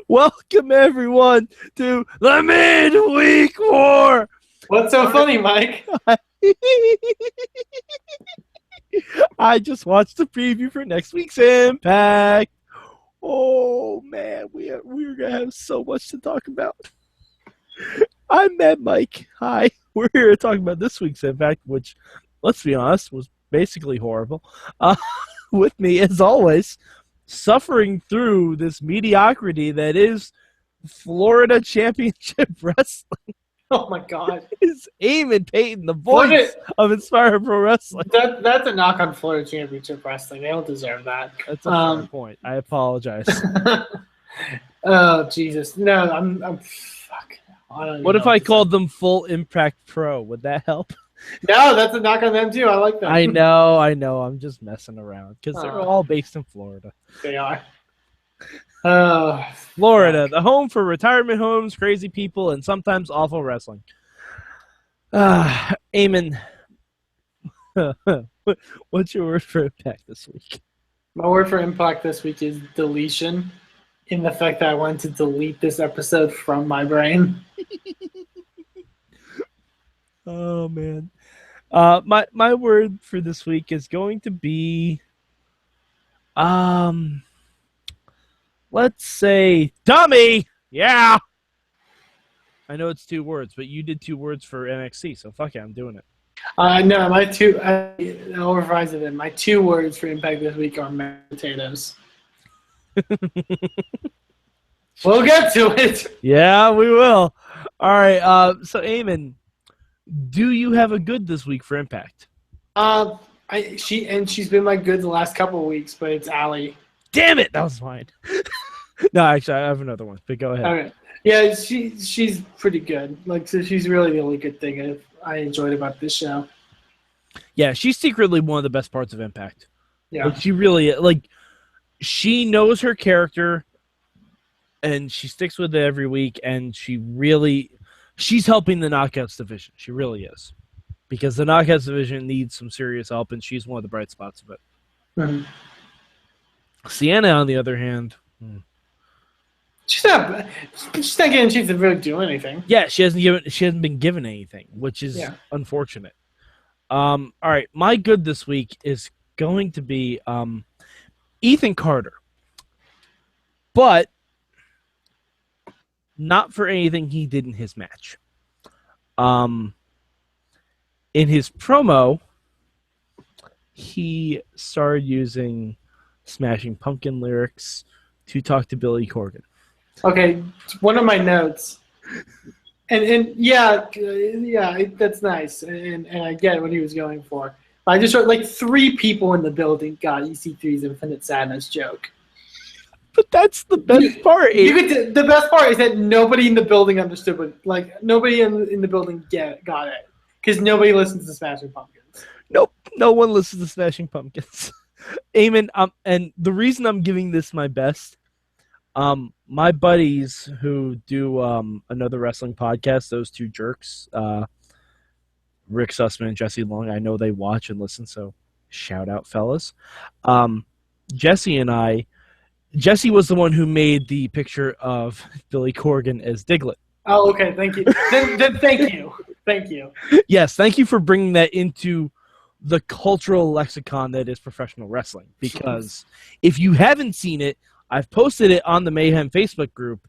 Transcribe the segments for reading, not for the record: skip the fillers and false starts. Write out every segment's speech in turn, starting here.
Welcome everyone to the Midweek War. What's so funny, Mike? I just watched the preview for next week's Impact. Oh man, we're gonna have so much to talk about. I'm Mad Mike. Hi, we're here to talk about this week's Impact, which, let's be honest, was basically horrible. With me, as always, suffering through this mediocrity that is Florida Championship Wrestling. Oh my God! Is Eamon Paton, the voice of Inspire Pro Wrestling? That's a knock on Florida Championship Wrestling. They don't deserve that. That's a fair point. I apologize. Oh Jesus! No, I'm fuck. What if I called them Full Impact Pro? Would that help? No, that's a knock on them too. I like that. I know. I'm just messing around because they're all based in Florida. They are. Florida, the home for retirement homes, crazy people, and sometimes awful wrestling. Eamon, what's your word for Impact this week? My word for Impact this week is deletion, in the fact that I wanted to delete this episode from my brain. Oh man. My word for this week is going to be let's say dummy. Yeah. I know it's 2 words, but you did 2 words for NXT, so fuck it, I'm doing it. No, I'll revise it then. My 2 words for Impact this week are mashed potatoes. We'll get to it. Yeah, we will. All right, so Eamon, do you have a good this week for Impact? She's been my good the last couple of weeks, but it's Allie. Damn it, that was mine. No, actually, I have another one, but go ahead. Okay. Yeah, she's pretty good. So she's really the only good thing I enjoyed about this show. Yeah, she's secretly one of the best parts of Impact. Yeah, she really she knows her character, and she sticks with it every week, and she's helping the Knockouts division. She really is. Because the Knockouts division needs some serious help, and she's one of the bright spots of it. Mm-hmm. Sienna, on the other hand... She's not getting a chance to really do anything. Yeah, she hasn't been given anything, which is unfortunate. All right, my good this week is going to be Ethan Carter. But not for anything he did in his match. In his promo, he started using Smashing Pumpkin lyrics to talk to Billy Corgan. Okay, one of my notes, and yeah, that's nice, and I get what he was going for. I just wrote 3 people in the building got EC3's Infinite Sadness joke. But that's the best part. The best part is that nobody in the building understood nobody in the building got it because nobody listens to Smashing Pumpkins. Nope, no one listens to Smashing Pumpkins. Eamon, and the reason I'm giving this my best, my buddies who do another wrestling podcast, those 2 jerks, Rick Sussman and Jesse Long, I know they watch and listen, so shout out, fellas. Jesse was the one who made the picture of Billy Corgan as Diglett. Oh, okay, thank you. then thank you. Thank you. Yes, thank you for bringing that into the cultural lexicon that is professional wrestling, because if you haven't seen it, I've posted it on the Mayhem Facebook group,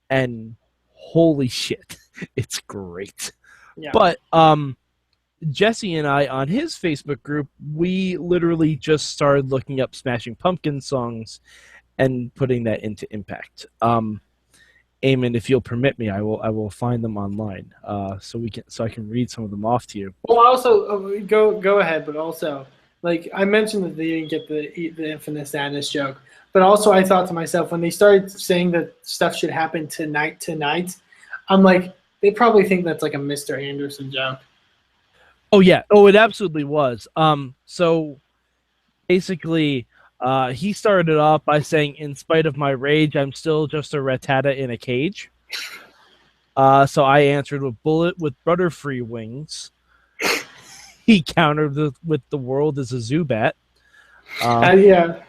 and holy shit, it's great. Yeah. But Jesse and I, on his Facebook group, we literally just started looking up Smashing Pumpkins songs and putting that into Impact. Eamon, if you'll permit me, I will find them online, so I can read some of them off to you. Well, also go ahead, but also I mentioned that they didn't get the Infinite Sadness joke. But also, I thought to myself, when they started saying that stuff should happen tonight, I'm like, they probably think that's like a Mr. Anderson joke. Oh, yeah. Oh, it absolutely was. So, basically, he started off by saying, in spite of my rage, I'm still just a rattata in a cage. So I answered with bullet with butterfree wings. He countered with the world is a Zubat. Yeah.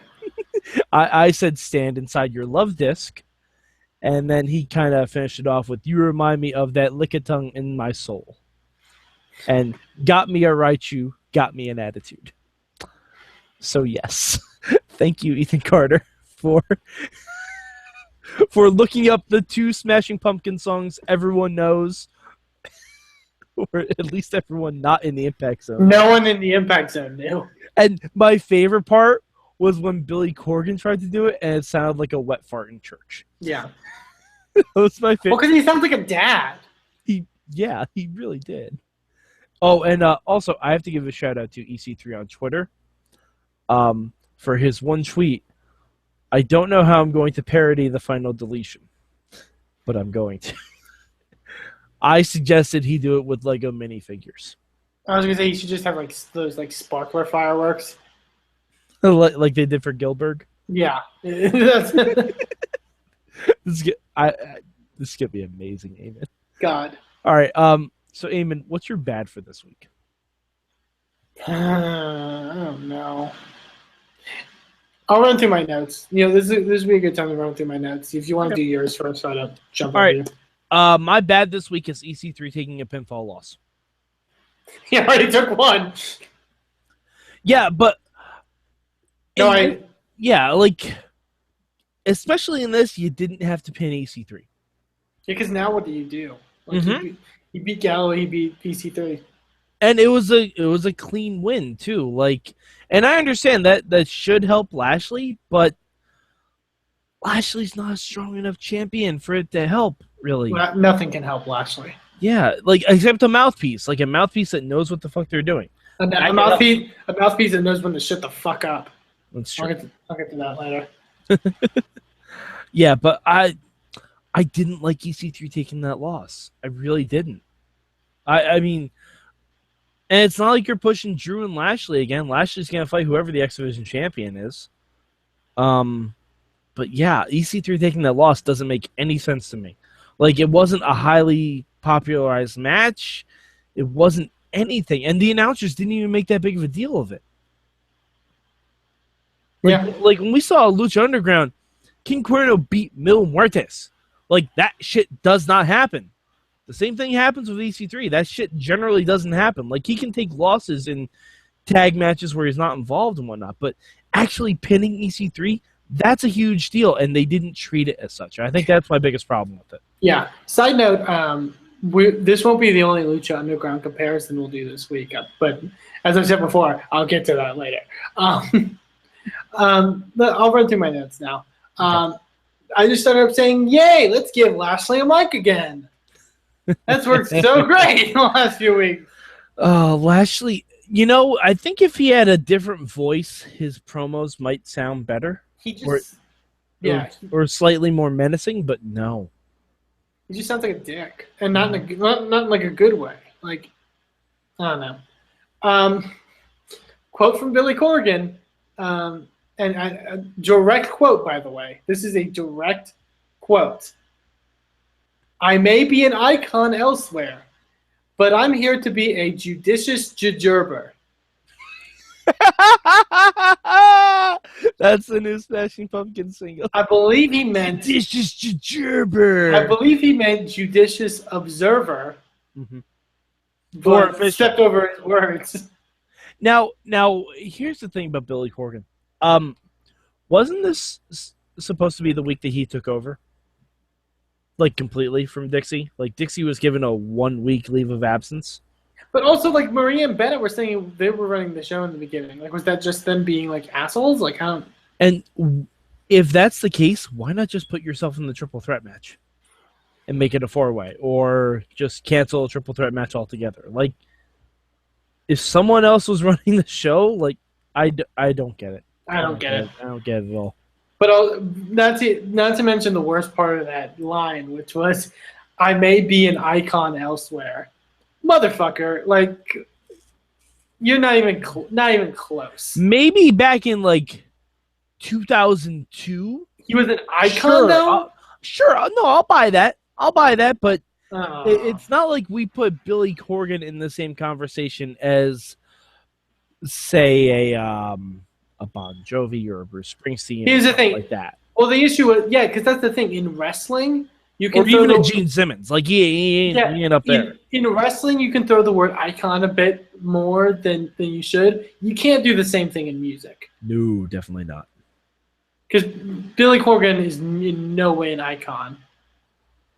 I said stand inside your love disc, and then he kind of finished it off with, you remind me of that lick of tongue in my soul. And got me a Raichu, got me an attitude. So yes, thank you, Ethan Carter, for looking up the 2 Smashing Pumpkin songs everyone knows, or at least everyone not in the Impact Zone. No one in the Impact Zone knew. And my favorite part was when Billy Corgan tried to do it, and it sounded like a wet fart in church. Yeah. That was my favorite. Well, because he sounds like a dad. He really did. Oh, and also, I have to give a shout-out to EC3 on Twitter for his one tweet. I don't know how I'm going to parody the final deletion, but I'm going to. I suggested he do it with Lego minifigures. I was going to say, you should just have like those like sparkler fireworks. Like they did for Gilbert. Yeah. This is gonna be amazing, Eamon. God. All right. So Eamon, what's your bad for this week? I don't know. I'll run through my notes. This would be a good time to run through my notes. If you want to do yours first, so I don't jump over you. My bad this week is EC3 taking a pinfall loss. He already took one. Yeah, but no, especially in this, you didn't have to pin EC3. Because now what do you do? He beat Galloway, he beat EC3. And it was a clean win too. And I understand that should help Lashley, but Lashley's not a strong enough champion for it to help, really. Well, nothing can help Lashley. Yeah, except a mouthpiece. A mouthpiece that knows what the fuck they're doing. A mouthpiece that knows when to shut the fuck up. That's true. I'll get to that later. Yeah, but I didn't like EC3 taking that loss. I really didn't. I mean, and it's not like you're pushing Drew and Lashley again. Lashley's going to fight whoever the X Division champion is. But yeah, EC3 taking that loss doesn't make any sense to me. It wasn't a highly popularized match. It wasn't anything. And the announcers didn't even make that big of a deal of it. When we saw Lucha Underground, King Cuerno beat Mil Muertes. That shit does not happen. The same thing happens with EC3. That shit generally doesn't happen. He can take losses in tag matches where he's not involved and whatnot, but actually pinning EC3, that's a huge deal, and they didn't treat it as such. I think that's my biggest problem with it. Yeah. Side note, this won't be the only Lucha Underground comparison we'll do this week, but as I said before, I'll get to that later. I'll run through my notes now. Okay. I just started up saying, yay, let's give Lashley a mic again. That's worked so great in the last few weeks. Lashley, I think if he had a different voice, his promos might sound better. Or slightly more menacing, but no. He just sounds like a dick, and not in a good way. I don't know. Quote from Billy Corgan, and a direct quote, by the way. This is a direct quote. I may be an icon elsewhere, but I'm here to be a judicious jujurber. That's the new Smashing Pumpkin single. I believe he meant judicious jujurber. I believe he meant judicious observer. Mm-hmm. But stepped over his words. Now, here's the thing about Billy Corgan. Wasn't this supposed to be the week that he took over? Completely from Dixie? Dixie was given a 1-week leave of absence? But also, Maria and Bennett were saying they were running the show in the beginning. Was that just them being, assholes? How... And if that's the case, why not just put yourself in the triple threat match? And make it a 4-way? Or just cancel a triple threat match altogether? If someone else was running the show, I don't get it. I don't get it. I don't get it at all. But not to mention the worst part of that line, which was, I may be an icon elsewhere. Motherfucker, you're not even close. Maybe back in 2002. He was an icon, though? Sure. No, I'll buy that. But it's not like we put Billy Corgan in the same conversation as, say, a a Bon Jovi or a Bruce Springsteen. Here's the thing. Like that. Well, the issue is, yeah, because that's the thing. In wrestling, you can or even a Gene Simmons. Like, he ain't up there. In wrestling, you can throw the word icon a bit more than you should. You can't do the same thing in music. No, definitely not. Because Billy Corgan is in no way an icon.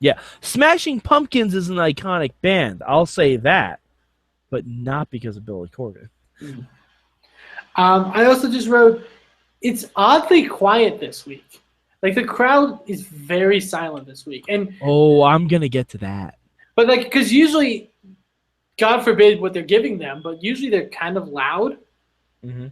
Yeah. Smashing Pumpkins is an iconic band. I'll say that. But not because of Billy Corgan. I also just wrote, it's oddly quiet this week. Like, the crowd is very silent this week. And I'm going to get to that. But, like, because usually, God forbid what they're giving them, but usually they're kind of loud. Mm-hmm.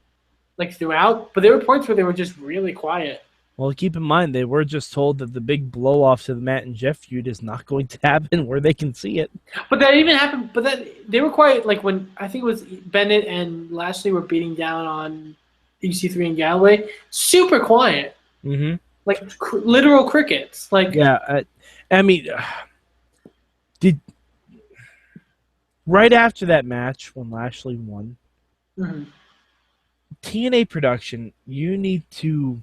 Like, throughout. But there were points where they were just really quiet. Well, keep in mind, they were just told that the big blow-off to the Matt and Jeff feud is not going to happen where they can see it. But that even happened. But they were quiet, like, when I think it was Bennett and Lashley were beating down on EC3 and Galloway. Super quiet. Mm-hmm. Like, literal crickets. Like, yeah, I mean, right after that match when Lashley won, mm-hmm. TNA production, you need to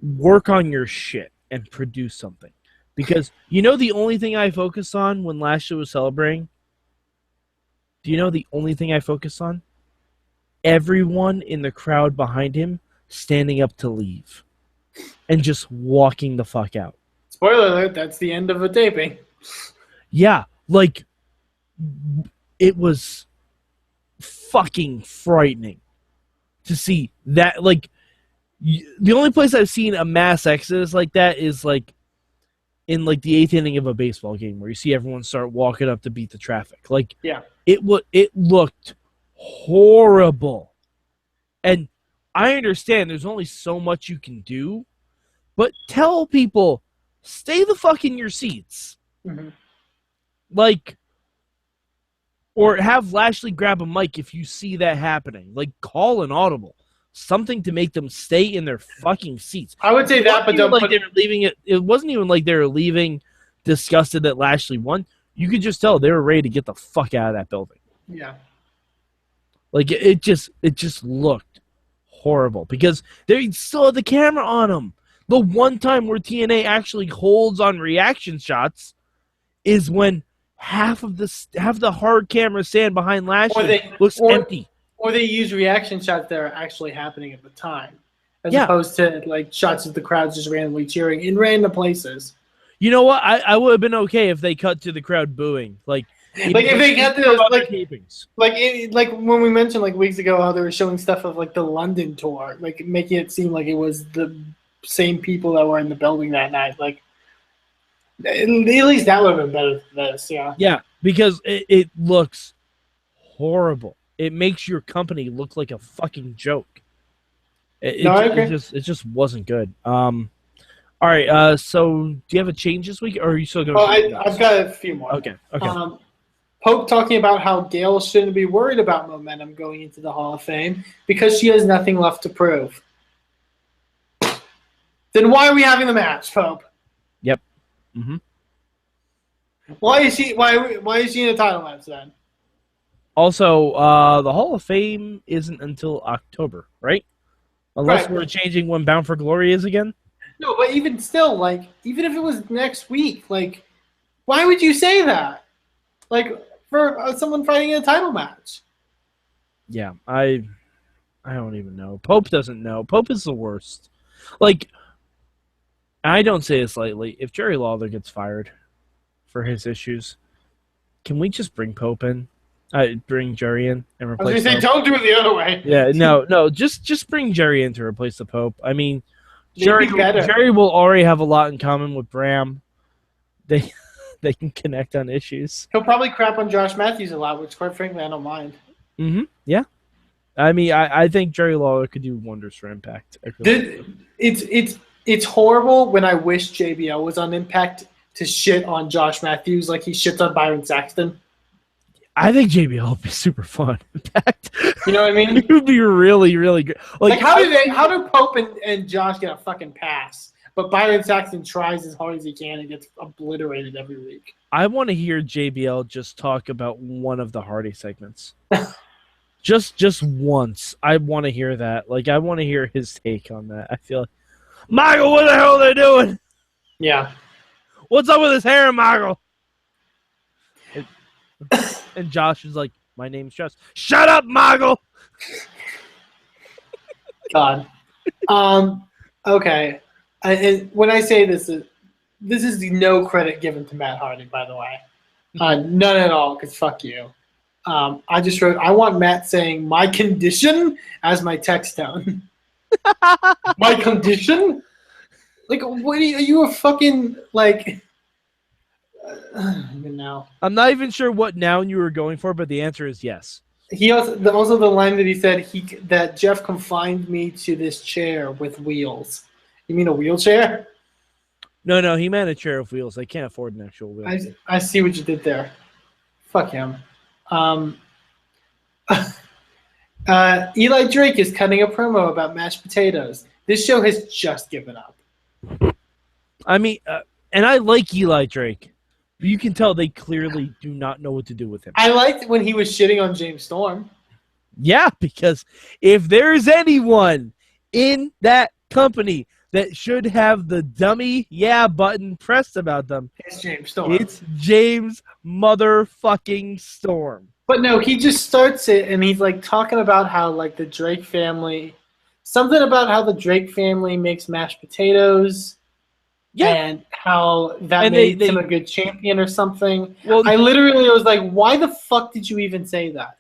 work on your shit and produce something. Because you know the only thing I focused on when Lashley was celebrating? Do you know the only thing I focused on? Everyone in the crowd behind him standing up to leave. And just walking the fuck out. Spoiler alert, that's the end of the taping. Yeah, like, it was fucking frightening to see that. Like, the only place I've seen a mass exodus like that is, like, in, like, the 8th inning of a baseball game where you see everyone start walking up to beat the traffic. Like, yeah, it looked horrible. And I understand there's only so much you can do, but tell people, stay the fuck in your seats. Mm-hmm. Like, or have Lashley grab a mic if you see that happening. Like, call an audible. Something to make them stay in their fucking seats. I would say that, but don't like they were leaving it. It wasn't even like they were leaving disgusted that Lashley won. You could just tell they were ready to get the fuck out of that building. Yeah. Like, it just looked horrible because they still had the camera on them. The one time where TNA actually holds on reaction shots is when half the hard camera stand behind Lashley looks empty. Or they use reaction shots that are actually happening at the time, as opposed to like shots of the crowd just randomly cheering in random places. You know what? I would have been okay if they cut to the crowd booing, like if they cut to like when we mentioned like weeks ago how they were showing stuff of like the London tour, like making it seem like it was the same people that were in the building that night. Like, at least that would have been better than this, yeah. Yeah, because it looks horrible. It makes your company look like a fucking joke. I agree. It just wasn't good. All right, so do you have a change this week, or are you still going? I've got a few more. Okay. Pope talking about how Gail shouldn't be worried about momentum going into the Hall of Fame because she has nothing left to prove. Then why are we having the match, Pope? Yep. Mm-hmm. Why is she in a title match then? Also, the Hall of Fame isn't until October, right? Unless we're changing when Bound for Glory is again. No, but even still, like, even if it was next week, like, why would you say that? Like, for someone fighting in a title match. Yeah, I don't even know. Pope doesn't know. Pope is the worst. Like, I don't say this lightly. If Jerry Lawler gets fired for his issues, can we just bring Pope in? Bring Jerry in and replace. I was going to say, don't do it the other way. Yeah, no, just bring Jerry in to replace the Pope. I mean, Jerry will already have a lot in common with Bram. They can connect on issues. He'll probably crap on Josh Matthews a lot, which, quite frankly, I don't mind. Mm-hmm. Yeah. I mean, I think Jerry Lawler could do wonders for Impact. It's horrible when I wish JBL was on Impact to shit on Josh Matthews like he shits on Byron Saxton. I think JBL would be super fun. In fact, you know what I mean? It would be really, really good. Like how do Pope and Josh get a fucking pass? But Byron Saxton tries as hard as he can and gets obliterated every week. I want to hear JBL just talk about one of the Hardy segments. Just once. I want to hear that. Like, I want to hear his take on that. I feel like, Michael, what the hell are they doing? Yeah. What's up with his hair, Michael? And Josh is like, my name's Josh. Shut up, Michael! God. Okay. And when I say this is no credit given to Matt Hardy, by the way. None at all, because fuck you. I just wrote, I want Matt saying my condition as my text tone. My condition? Like, what are you a fucking, like... now. I'm not even sure what noun you were going for, but the answer is yes. He also the line that he said that Jeff confined me to this chair with wheels. You mean a wheelchair? No, he meant a chair of wheels. I can't afford an actual wheel. I see what you did there. Fuck him. Eli Drake is cutting a promo about mashed potatoes. This show has just given up. I mean, and I like Eli Drake. But you can tell they clearly do not know what to do with him. I liked when he was shitting on James Storm. Yeah, because if there's anyone in that company that should have the dummy yeah button pressed about them, it's James Storm. It's James motherfucking Storm. But no, he just starts it and he's like talking about how like the Drake family, something about how the Drake family makes mashed potatoes. Yeah. And how that made him a good champion or something. Well, I literally was like, why the fuck did you even say that?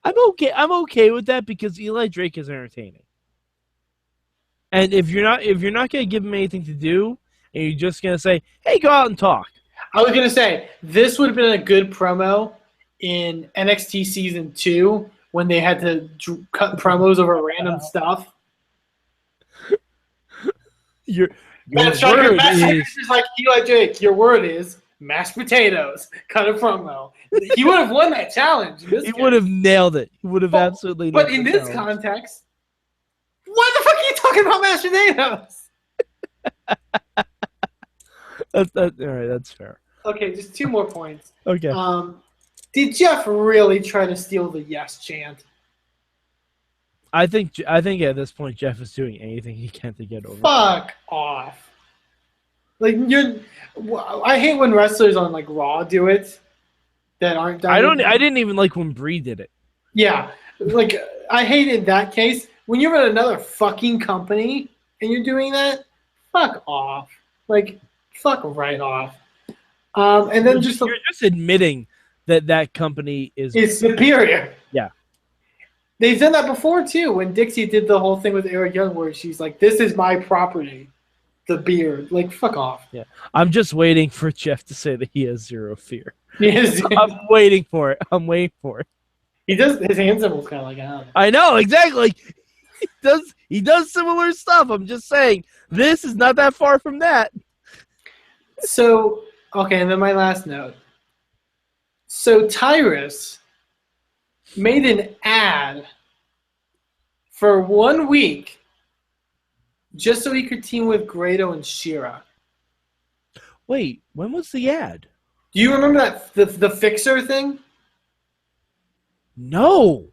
I'm okay with that because Eli Drake is entertaining. And if you're not gonna give him anything to do and you're just gonna say, hey, go out and talk. I was gonna say this would have been a good promo in NXT season 2 when they had to cut promos over random stuff. Your word is like Eli Drake. Your word is mashed potatoes. Cut a promo. He would have won that challenge. He would have nailed it. He would have absolutely. But in this context, why the fuck are you talking about mashed potatoes? All right. That's fair. Okay, just 2 more points. Okay. Did Jeff really try to steal the yes chant? I think at this point Jeff is doing anything he can to get over. Fuck off! Like I hate when wrestlers on like Raw do it that aren't. I didn't even like when Brie did it. Yeah, like I hated that case. When you're at another fucking company and you're doing that, fuck off. Like fuck right off. And then you're just admitting that company is superior. Yeah. They've done that before, too, when Dixie did the whole thing with Eric Young where she's like, this is my property, the beard. Like, fuck off. Yeah, I'm just waiting for Jeff to say that he has zero fear. Yes. I'm waiting for it. He does. His hand symbol's kind of like, I know, exactly. He does similar stuff. I'm just saying, this is not that far from that. So, okay, and then my last note. So, Tyrus made an ad for 1 week just so he could team with Grado and Shira. Wait, when was the ad? Do you remember that the Fixer thing? No.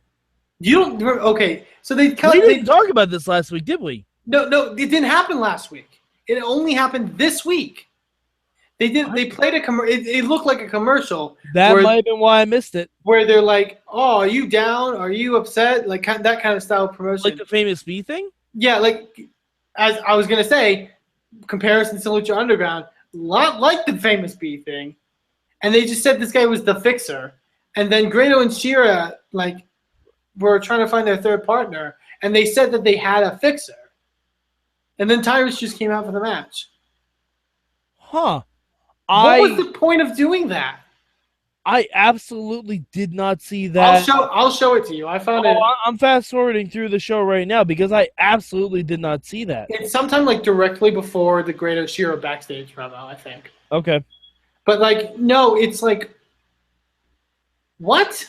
You don't remember? Okay, so they didn't talk about this last week, did we? No, it didn't happen last week. It only happened this week. They played a commercial. It looked like a commercial. That might have been why I missed it. Where they're like, "Oh, are you down? Are you upset?" Like that kind of style of promotion. Like the Famous B thing. Yeah, like as I was gonna say, comparisons to Lucha Underground, a lot like the Famous B thing, and they just said this guy was the Fixer, and then Grado and Shira like were trying to find their third partner, and they said that they had a Fixer, and then Tyrus just came out for the match. Huh. What was the point of doing that? I absolutely did not see that. I'll show it to you. I found it. I'm fast forwarding through the show right now because I absolutely did not see that. It's sometime like directly before the Grado Shiro backstage promo, I think. Okay. But like, no, it's like, what?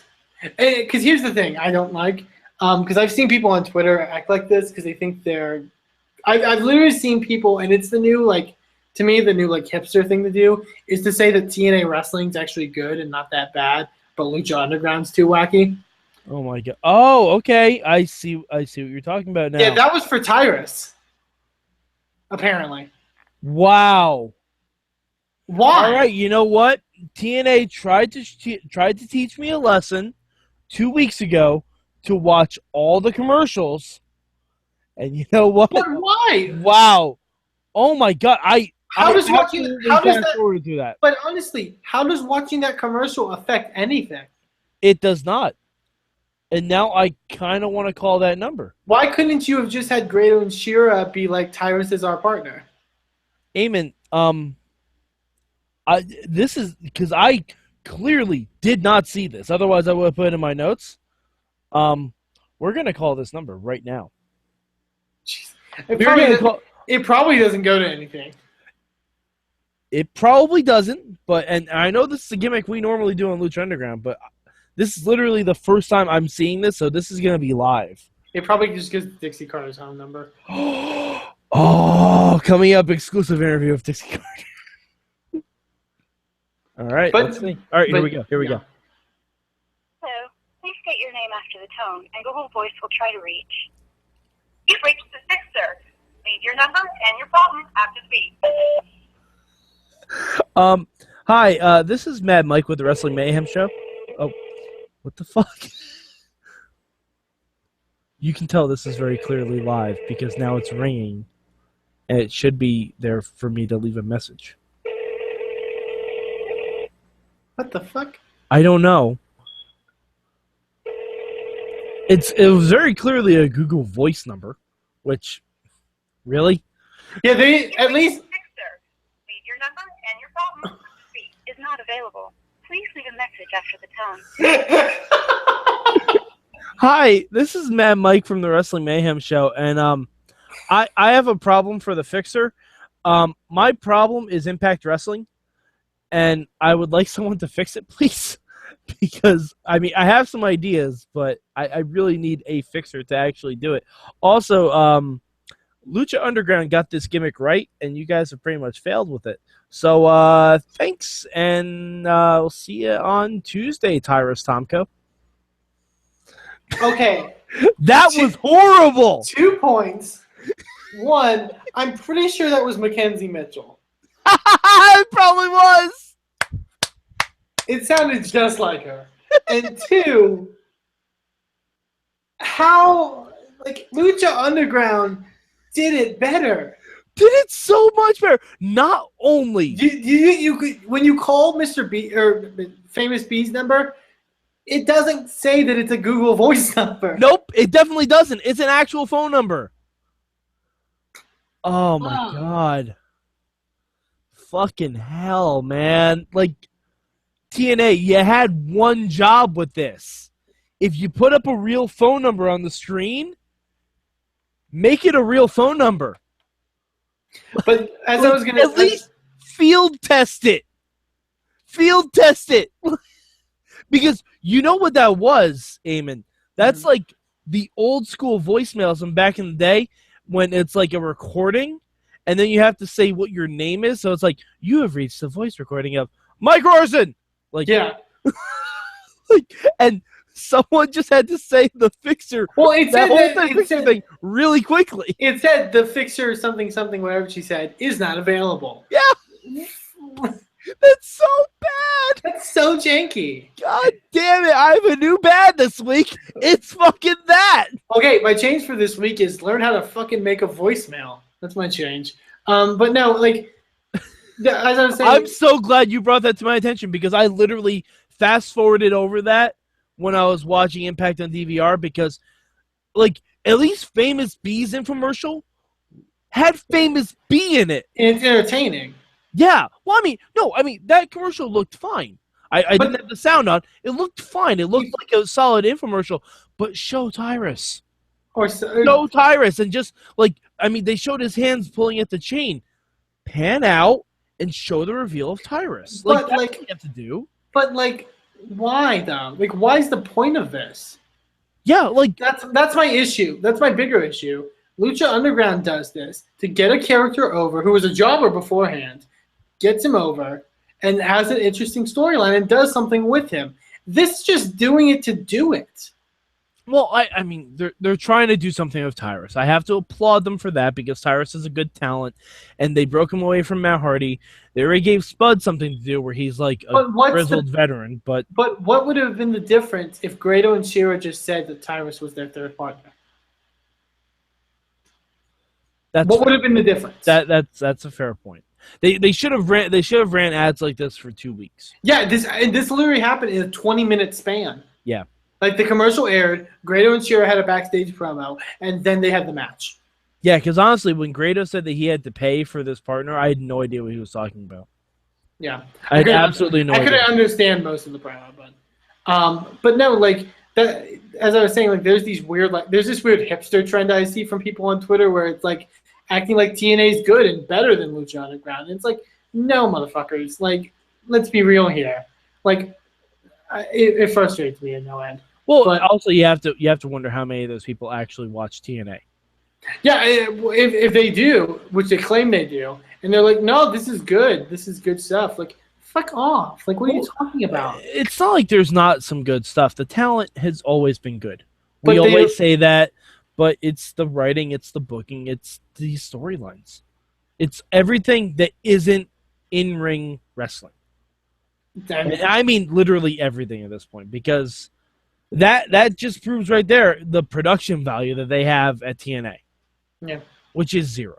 Because here's the thing I don't like. Because I've seen people on Twitter act like this because they think they're. I've literally seen people, and it's the new like. To me, the new like hipster thing to do is to say that TNA wrestling's actually good and not that bad, but Lucha Underground's too wacky. Oh my god. Oh, okay. I see what you're talking about now. Yeah, that was for Tyrus. Apparently. Wow. Why? All right, you know what? TNA tried to teach me a lesson 2 weeks ago to watch all the commercials. And you know what? But why? Wow. Oh my god. I absolutely fast forwarded through that. But honestly, how does watching that commercial affect anything? It does not. And now I kind of want to call that number. Why couldn't you have just had Grado and Shira be like, Tyrus is our partner? Eamon, this is because I clearly did not see this. Otherwise, I would have put it in my notes. We're going to call this number right now. It probably doesn't go to anything. It probably doesn't, and I know this is a gimmick we normally do on Lucha Underground, but this is literally the first time I'm seeing this, so this is going to be live. It probably just gives Dixie Carter's home number. Oh, coming up, exclusive interview with Dixie Carter. All right, let's see. All right, here we go. Hello, please state your name after the tone, and Google Voice will try to reach. You've reached the fixer. Leave your number and your problem after the beep. Hi, this is Mad Mike with the Wrestling Mayhem Show. Oh, what the fuck? You can tell this is very clearly live because now it's ringing, and it should be there for me to leave a message. What the fuck? I don't know. It was very clearly a Google Voice number, which, really? Yeah, they at least. Fixer. Leave your number and your problem is not available. Please leave a message after the tone. Hi, this is Mad Mike from the Wrestling Mayhem Show, and I have a problem for the fixer. My problem is Impact Wrestling, and I would like someone to fix it, please. Because, I mean, I have some ideas, but I really need a fixer to actually do it. Also, Lucha Underground got this gimmick right, and you guys have pretty much failed with it. So, thanks, and we'll see you on Tuesday, Tyrus Tomko. Okay. That was horrible! 2 points. One, I'm pretty sure that was Mackenzie Mitchell. It probably was! It sounded just like her. And two, how, like, Lucha Underground did it better. Did it so much better. Not only. You could, when you call Mr. B or Famous B's number, it doesn't say that it's a Google Voice number. Nope, it definitely doesn't. It's an actual phone number. Oh my god. Fucking hell, man. Like, TNA, you had one job with this. If you put up a real phone number on the screen, make it a real phone number. But as I was going to at least field test it. Field test it. Because you know what that was, Eamon? That's like the old school voicemails from back in the day when it's like a recording and then you have to say what your name is. So it's like, you have reached the voice recording of Mike Orson. Like, yeah. Like, and someone just had to say the fixer. Well, it said that fixer thing really quickly. It said the fixer something, whatever she said, is not available. Yeah. That's so bad. That's so janky. God damn it. I have a new bad this week. It's fucking that. Okay, my change for this week is learn how to fucking make a voicemail. That's my change. But no, like, as I was saying, I'm so glad you brought that to my attention because I literally fast-forwarded over that when I was watching Impact on DVR because, like, at least Famous B's infomercial had Famous B in it. It's entertaining. Yeah. Well, I mean, that commercial looked fine. I didn't have the sound on. It looked fine. It looked like a solid infomercial. But show Tyrus. Show Tyrus. And just, like, I mean, they showed his hands pulling at the chain. Pan out and show the reveal of Tyrus. Like, that's what you have to do. But, like, why, though? Like, why is the point of this? Yeah, like... That's my issue. That's my bigger issue. Lucha Underground does this to get a character over who was a jobber beforehand, gets him over, and has an interesting storyline and does something with him. This is just doing it to do it. Well, I mean, they're trying to do something with Tyrus. I have to applaud them for that because Tyrus is a good talent, and they broke him away from Matt Hardy. They already gave Spud something to do where he's like a grizzled veteran. But what would have been the difference if Grado and Shera just said that Tyrus was their third partner? What would have been the difference? That's a fair point. They should have ran ads like this for 2 weeks. Yeah, this literally happened in a 20-minute span. Yeah. Like, the commercial aired, Grado and Shera had a backstage promo, and then they had the match. Yeah, because honestly, when Grado said that he had to pay for this partner, I had no idea what he was talking about. Yeah. I had absolutely no idea. I couldn't understand most of the promo, but no, like, that, as I was saying, like, there's this weird hipster trend I see from people on Twitter where it's like acting like TNA is good and better than Lucha Underground. And it's like, no, motherfuckers. Like, let's be real here. Like, it frustrates me in no end. Well, but also you have to wonder how many of those people actually watch TNA. Yeah, if they do, which they claim they do, and they're like, no, this is good stuff. Like, fuck off. Like, what are you talking about? It's not like there's not some good stuff. The talent has always been good. We always say that, but it's the writing, it's the booking, it's the storylines. It's everything that isn't in-ring wrestling. And I mean literally everything at this point, because that just proves right there the production value that they have at TNA. Yeah. Which is zero.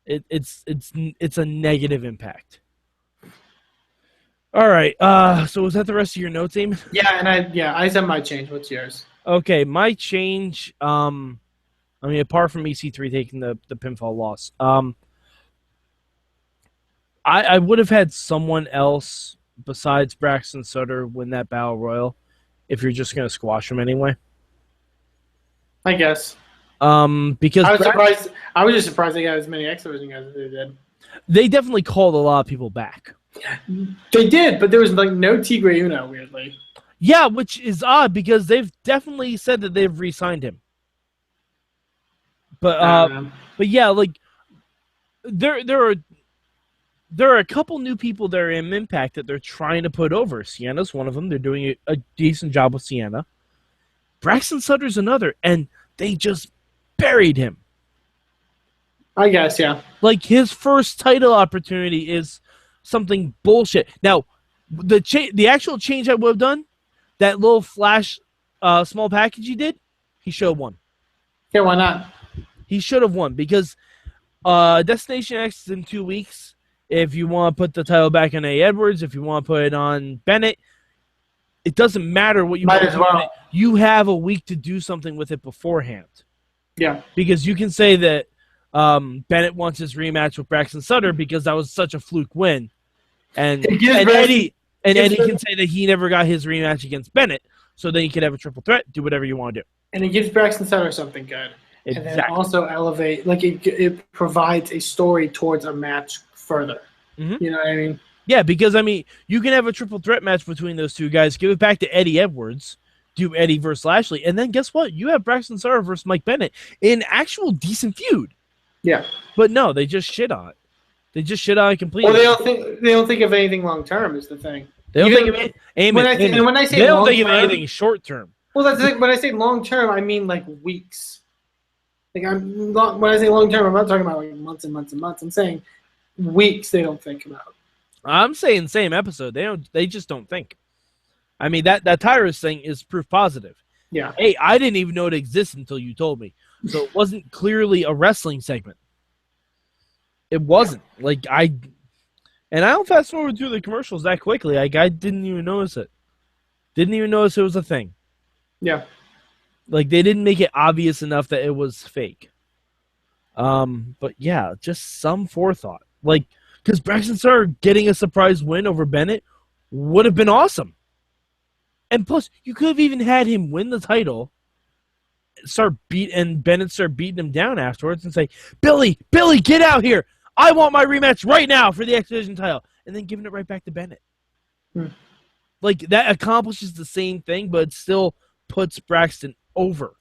It's a negative impact. All right. So was that the rest of your notes, Eamon? Yeah, I said my change. What's yours? Okay, my change. I mean, apart from EC3 taking the pinfall loss, I would have had someone else besides Braxton Sutter win that Battle Royal if you're just going to squash him anyway. I guess. Because I was just surprised they got as many X-Division guys as they did. They definitely called a lot of people back. They did, but there was like no Tigre Uno, weirdly. Yeah, which is odd because they've definitely said that they've re-signed him. But yeah, like there are a couple new people that are in Impact that they're trying to put over. Sienna's one of them. They're doing a decent job with Sienna. Braxton Sutter's another, and they just buried him. I guess, yeah. Like, his first title opportunity is something bullshit. Now, the actual change I would have done, that little flash small package he did, he should have won. Yeah, why not? He should have won because Destination X is in 2 weeks. If you want to put the title back on A. Edwards, if you want to put it on Bennett, it doesn't matter what you might want as well. You have a week to do something with it beforehand. Yeah. Because you can say that Bennett wants his rematch with Braxton Sutter because that was such a fluke win. And Eddie can say that he never got his rematch against Bennett, so then you can have a triple threat, do whatever you want to do. And it gives Braxton Sutter something good. Exactly. And then also elevate, like it provides a story towards a match further. Mm-hmm. You know what I mean? Yeah, because, I mean, you can have a triple threat match between those two guys, give it back to Eddie Edwards, do Eddie versus Lashley, and then guess what? You have Braxton Sutter versus Mike Bennett in actual decent feud. Yeah. But no, they just shit on it. They just shit on it completely. Well, they don't think of anything long term is the thing. They don't think of anything. When I say they don't think of anything short term. Well, that's the thing. When I say long term, I mean like weeks. Like when I say long term, I'm not talking about like months and months and months. I'm saying weeks. They don't think about. I'm saying same episode. They just don't think. I mean that Tyrus thing is proof positive. Yeah. Hey, I didn't even know it existed until you told me. So it wasn't clearly a wrestling segment. It wasn't. Like I don't fast forward through the commercials that quickly. Like I didn't even notice it. Didn't even notice it was a thing. Yeah. Like they didn't make it obvious enough that it was fake. But yeah, just some forethought. Like, because Braxton Sutter getting a surprise win over Bennett would have been awesome. And plus, you could have even had him win the title, and Bennett start beating him down afterwards and say, Billy, get out here. I want my rematch right now for the X Division title. And then giving it right back to Bennett. Like, that accomplishes the same thing, but it still puts Braxton over.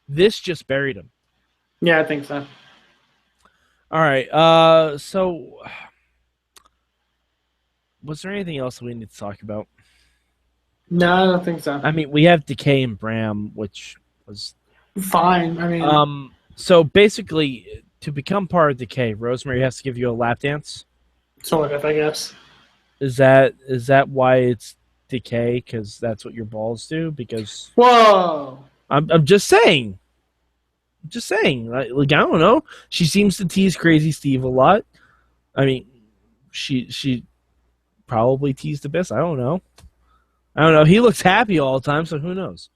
This just buried him. Yeah, I think so. All right. So, was there anything else we need to talk about? No, I don't think so. I mean, we have Decay and Bram, which was Fine. I mean, so basically, to become part of Decay, Rosemary has to give you a lap dance. sort of, I guess. Is that why it's Decay? Because that's what your balls do? Because Whoa. I'm just saying. Just saying. Like I don't know. She seems to tease Crazy Steve a lot. I mean, she probably teased Abyss. I don't know. He looks happy all the time, so who knows?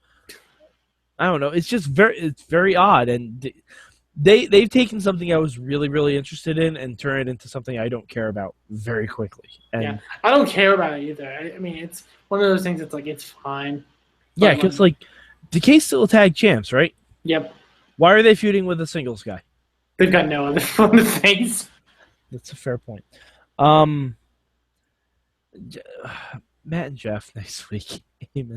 I don't know. It's just very odd, and they've taken something I was really interested in and turned it into something I don't care about very quickly. And Yeah, I don't care about it either. I mean, it's one of those things that's like, it's fine. yeah, because like Decay's still tag champs, right? Yep. Why are they feuding with a singles guy? They've got no other fun things. That's a fair point. Matt and Jeff next week. Amen.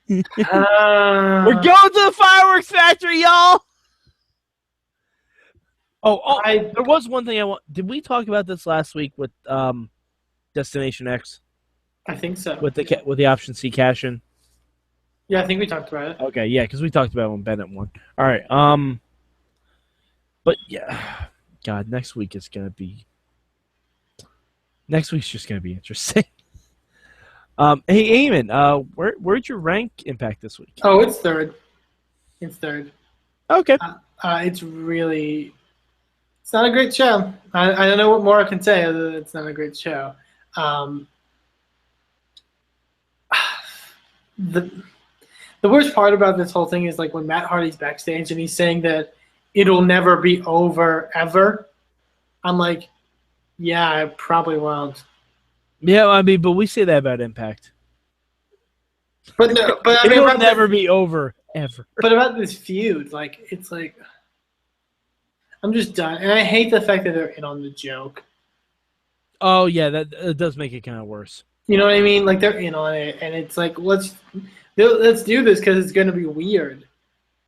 We're going to the fireworks factory, y'all. There was one thing I want. Did we talk about this last week with Destination X? I think so. With the option C cash in? Yeah, I think we talked about it. Okay, yeah, because we talked about it when Bennett won. All right. But yeah, God, next week's just gonna be interesting. Hey, Eamon, where'd your rank Impact this week? Oh, it's third. It's third. Okay. It's really. It's not a great show. I don't know what more I can say other than it's not a great show. The worst part about this whole thing is like when Matt Hardy's backstage and he's saying that it'll never be over ever. I'm like, yeah, it probably won't. Yeah, I mean, but we say that about Impact. But no, but I mean, it'll never be over ever. But about this feud, like, it's like, I'm just done, and I hate the fact that they're in on the joke. Oh yeah, that does make it kind of worse. You know what I mean? Like they're in on it, and it's like let's do this because it's going to be weird,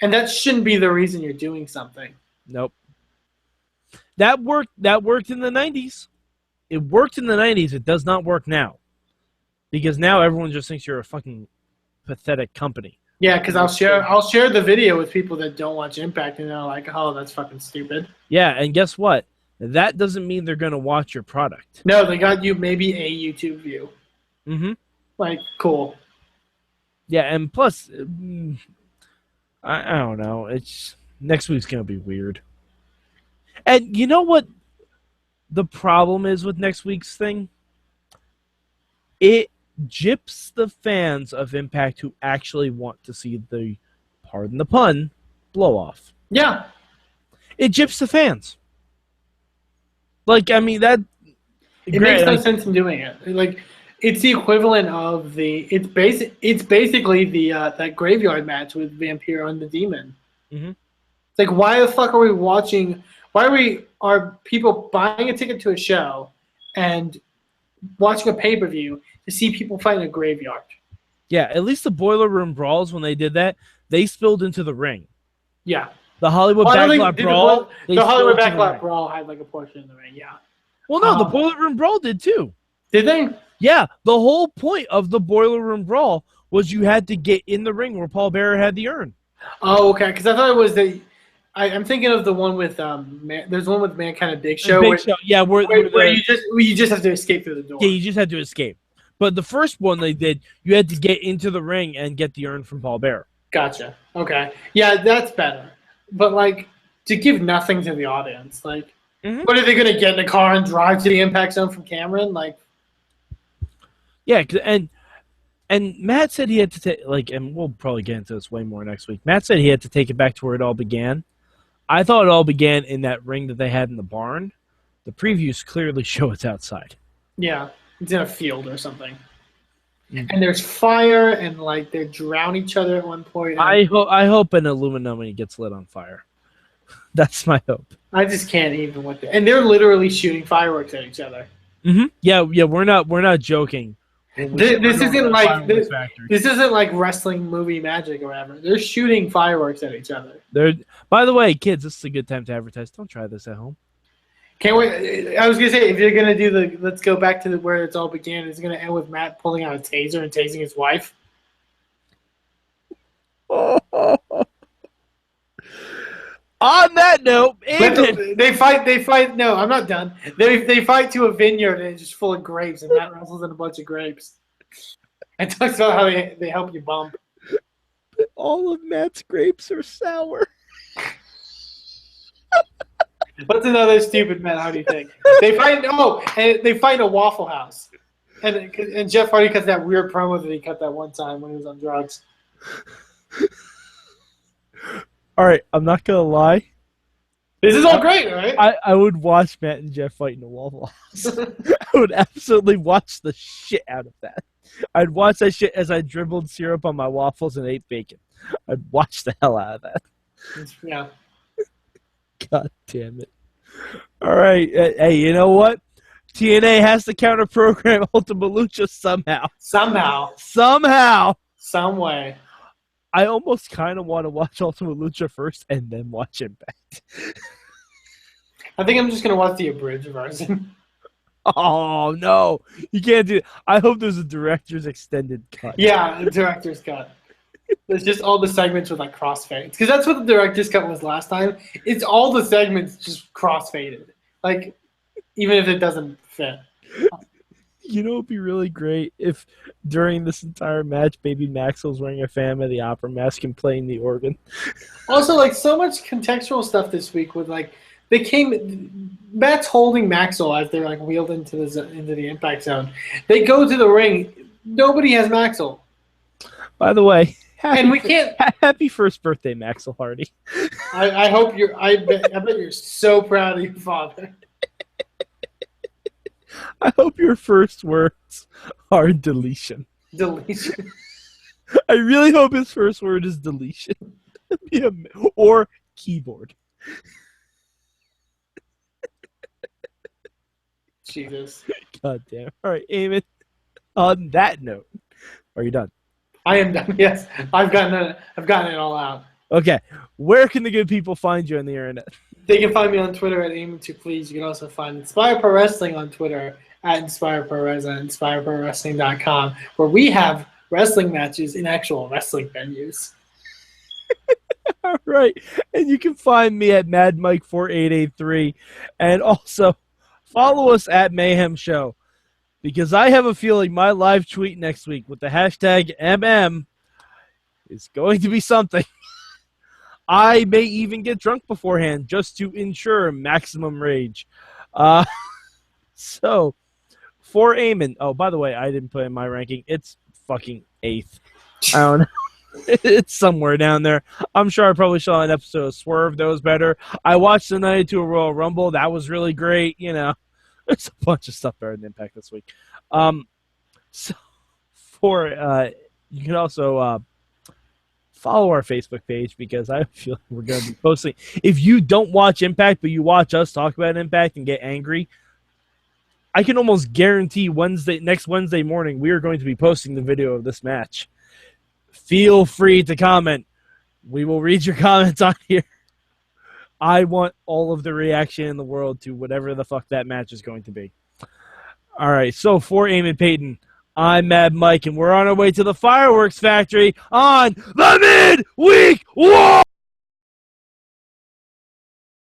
and that shouldn't be the reason you're doing something. Nope. That worked in the 90s. It worked in the 90s. It does not work now. Because now everyone just thinks you're a fucking pathetic company. Yeah, because I'll share the video with people that don't watch Impact, and they're like, oh, that's fucking stupid. Yeah, and guess what? That doesn't mean they're going to watch your product. No, they got you maybe a YouTube view. Mm-hmm. Like, cool. Yeah, and plus, I don't know. It's next week's going to be weird. And you know what the problem is with next week's thing? It gyps the fans of Impact who actually want to see the, pardon the pun, blow off. Yeah. It gyps the fans. Like, I mean, that... It makes no sense in doing it. Like, it's the equivalent of the... It's basically the that graveyard match with Vampiro and the Demon. Mm-hmm. It's like, why the fuck are we watching... Why are people buying a ticket to a show and watching a pay-per-view to see people fight in a graveyard? Yeah, at least the Boiler Room Brawls, when they did that, they spilled into the ring. Yeah. The Hollywood Backlot Brawl... The Hollywood Backlot Brawl had like a portion in the ring, yeah. Well, no, the Boiler Room Brawl did too. Did they? Yeah, the whole point of the Boiler Room Brawl was you had to get in the ring where Paul Bearer had the urn. Oh, okay, because I thought it was the... I'm thinking of the one with there's one with Mankind and Big Show. Yeah, where you just have to escape through the door. Yeah, you just had to escape. But the first one they did, you had to get into the ring and get the urn from Paul Bearer. Gotcha. Okay. Yeah, that's better. But like to give nothing to the audience, like what are they going to get in a car and drive to the Impact Zone from Cameron? Like, yeah, and Matt said he had to take and we'll probably get into this way more next week. Matt said he had to take it back to where it all began. I thought it all began in that ring that they had in the barn. The previews clearly show it's outside. Yeah, it's in a field or something. Mm-hmm. And there's fire, and like they drown each other at one point. I hope an Illuminati gets lit on fire. That's my hope. I just can't even with it. And they're literally shooting fireworks at each other. Mm-hmm. Yeah, we're not joking. This isn't like wrestling movie magic or whatever. They're shooting fireworks at each other. By the way, kids, this is a good time to advertise. Don't try this at home. Can't wait. I was gonna say, if you're gonna do let's go back to where it's all began. It's gonna end with Matt pulling out a taser and tasing his wife. On that note, They fight. No, I'm not done. They fight to a vineyard and it's just full of grapes, and Matt wrestles in a bunch of grapes. And talks about how they help you bump. all of Matt's grapes are sour. What's another stupid Matt? How do you think? They find they find a Waffle House, and Jeff Hardy cuts that weird promo that he cut that one time when he was on drugs. All right, I'm not gonna lie. This is all great, right? I would watch Matt and Jeff fight in a Waffle House. I would absolutely watch the shit out of that. I'd watch that shit as I dribbled syrup on my waffles and ate bacon. I'd watch the hell out of that. Yeah. God damn it. All right. Hey, you know what? TNA has to counter program Ultimate Lucha somehow. Somehow. Some way. I almost kind of want to watch Ultimate Lucha first and then watch Impact. I think I'm just going to watch the abridged version. Oh, no. You can't do it. I hope there's a director's extended cut. Yeah, the director's cut. There's just all the segments with like crossfades. Because that's what the director's cut was last time. It's all the segments just crossfaded. Like, even if it doesn't fit. You know, it'd be really great if during this entire match, Baby Maxwell's wearing a Phantom of the Opera mask and playing the organ. Also, like, so much contextual stuff this week with, like, Matt's holding Maxwell as they're, like, wheeled into the impact zone. They go to the ring. Nobody has Maxwell. By the way, happy first birthday, Maxwell Hardy. I hope I bet you're so proud of your father. I hope your first words are deletion. Deletion. I really hope his first word is deletion. Or keyboard. Jesus. God damn. All right, Eamon. On that note, are you done? I am done. Yes, I've gotten it all out. Okay, where can the good people find you on the internet? They can find me on Twitter at Eamon2Please. You can also find Inspire Pro Wrestling on Twitter at Inspire Pro Wrestling and InspireProWrestling.com, where we have wrestling matches in actual wrestling venues. All right, and you can find me at MadMike4883, and also follow us at Mayhem Show, because I have a feeling my live tweet next week with the hashtag MM is going to be something. I may even get drunk beforehand just to ensure maximum rage. So, for Eamon, oh, by the way, I didn't put in my ranking. It's fucking 8th. I don't know. It's somewhere down there. I'm sure I probably saw an episode of Swerve that was better. I watched the 92 Royal Rumble. That was really great. You know, there's a bunch of stuff better than Impact this week. So, you can also follow our Facebook page, because I feel like we're going to be posting. If you don't watch Impact, but you watch us talk about Impact and get angry, I can almost guarantee next Wednesday morning, we are going to be posting the video of this match. Feel free to comment. We will read your comments on here. I want all of the reaction in the world to whatever the fuck that match is going to be. All right, so for Eamon Paton, I'm Mad Mike, and we're on our way to the fireworks factory on the Midweek War!